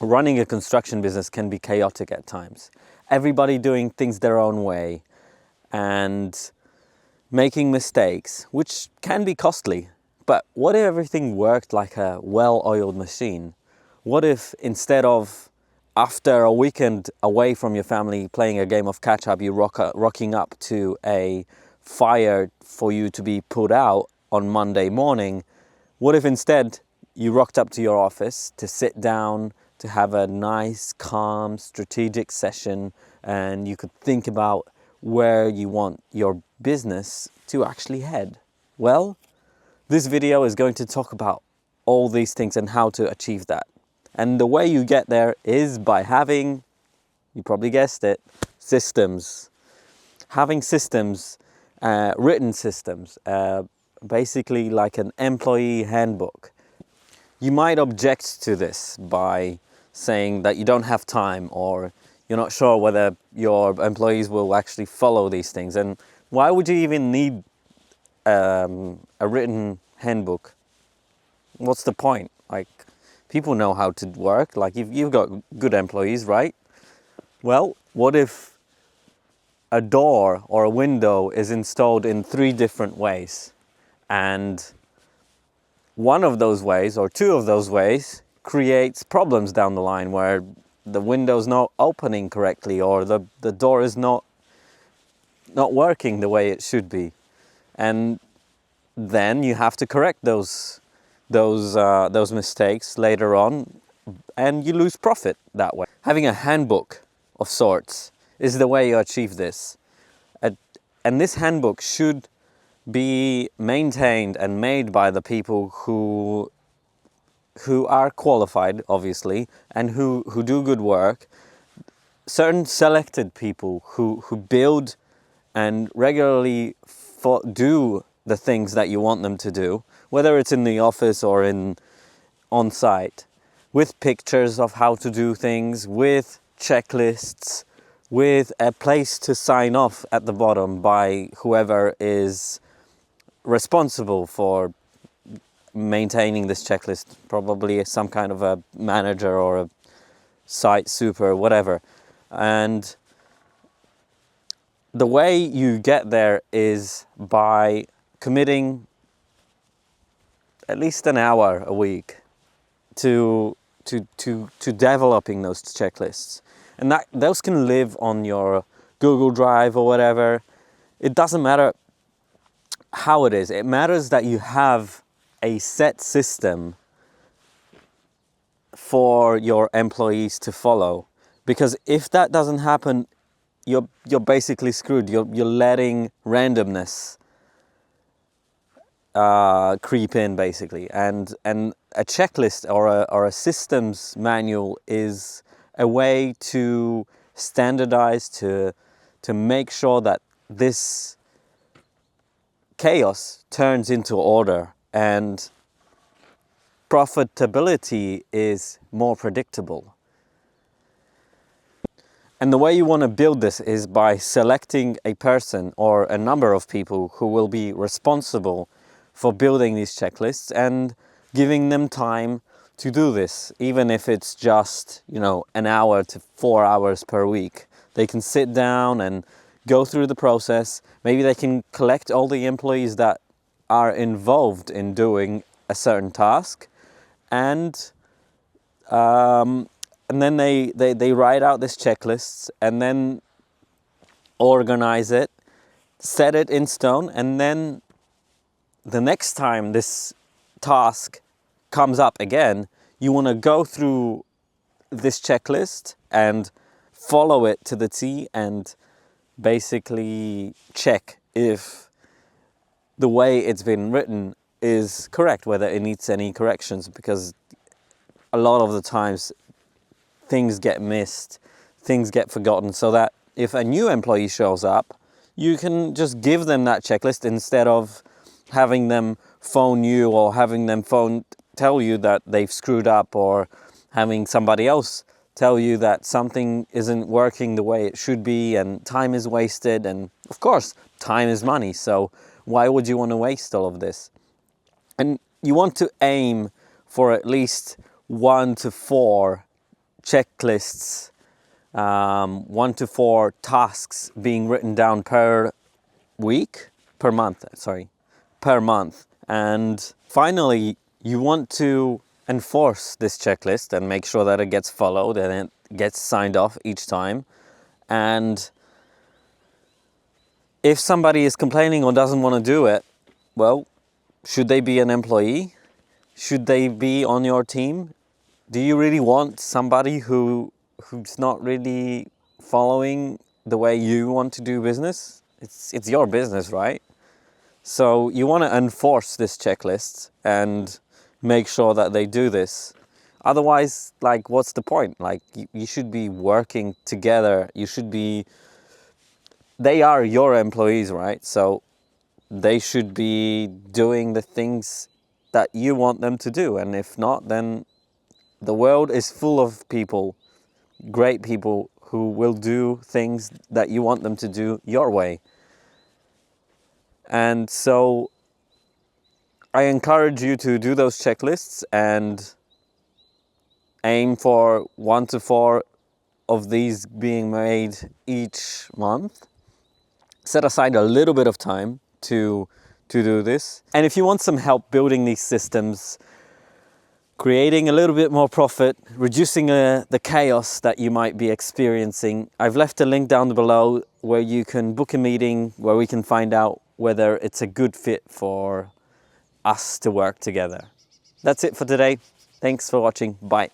running a construction business can be chaotic at times. Everybody doing things their own way and making mistakes, which can be costly. But what if everything worked like a well-oiled machine? What if instead of after a weekend away from your family playing a game of catch-up, you rocking up to a fire for you to be put out on Monday morning, what if instead you rocked up to your office to sit down, to have a nice, calm, strategic session, and you could think about where you want your business to actually head? Well, this video is going to talk about all these things and how to achieve that. And the way you get there is by having, you probably guessed it, systems. Having systems, written systems, basically like an employee handbook. You might object to this by saying that you don't have time, or you're not sure whether your employees will actually follow these things. And why would you even need a written handbook? What's the point? Like, people know how to work. Like, you've got good employees, right? Well, what if a door or a window is installed in 3 different ways, and one of those ways or 2 of those ways creates problems down the line, where the window's not opening correctly or the door is not working the way it should be, and then you have to correct those mistakes later on, and you lose profit that way. Having a handbook of sorts is the way you achieve this. And this handbook should be maintained and made by the people who are qualified, obviously, and who do good work. Certain selected people who build and regularly do the things that you want them to do, whether it's in the office or on site, with pictures of how to do things, with checklists, with a place to sign off at the bottom by whoever is responsible for maintaining this checklist, probably some kind of a manager or a site super, whatever. And the way you get there is by committing at least an hour a week to developing those checklists. And those can live on your Google Drive or whatever. It doesn't matter how it is. It matters that you have a set system for your employees to follow. Because if that doesn't happen, you're basically screwed. You're letting randomness creep in, basically. And a checklist or a systems manual is a way to standardize, to make sure that this chaos turns into order and profitability is more predictable. And the way you want to build this is by selecting a person or a number of people who will be responsible for building these checklists and giving them time to do this, even if it's just, an hour to 4 hours per week. They can sit down and go through the process. Maybe they can collect all the employees that are involved in doing a certain task, and then they write out this checklist and then organize it, set it in stone, and then the next time this task comes up again, you want to go through this checklist and follow it to the T and basically check if the way it's been written is correct, whether it needs any corrections, because a lot of the times things get missed, things get forgotten, so that if a new employee shows up, you can just give them that checklist instead of having them phone you or having them tell you that they've screwed up, or having somebody else tell you that something isn't working the way it should be and time is wasted. And of course, time is money, so why would you want to waste all of this? And you want to aim for at least 1 to 4 checklists, 1 to 4 tasks being written down per month. And finally, you want to enforce this checklist and make sure that it gets followed and it gets signed off each time. And if somebody is complaining or doesn't want to do it, well, should they be an employee? Should they be on your team? Do you really want somebody who's not really following the way you want to do business? It's your business, right? So you want to enforce this checklist and make sure that they do this. Otherwise, like, what's the point? Like, you should be working together. They are your employees, right? So they should be doing the things that you want them to do. And if not, then the world is full of people, great people, who will do things that you want them to do your way. And so I encourage you to do those checklists and aim for 1 to 4 of these being made each month. Set aside a little bit of time to do this. And if you want some help building these systems, creating a little bit more profit, reducing the chaos that you might be experiencing, I've left a link down below where you can book a meeting where we can find out whether it's a good fit for us to work together. That's it for today. Thanks for watching. Bye.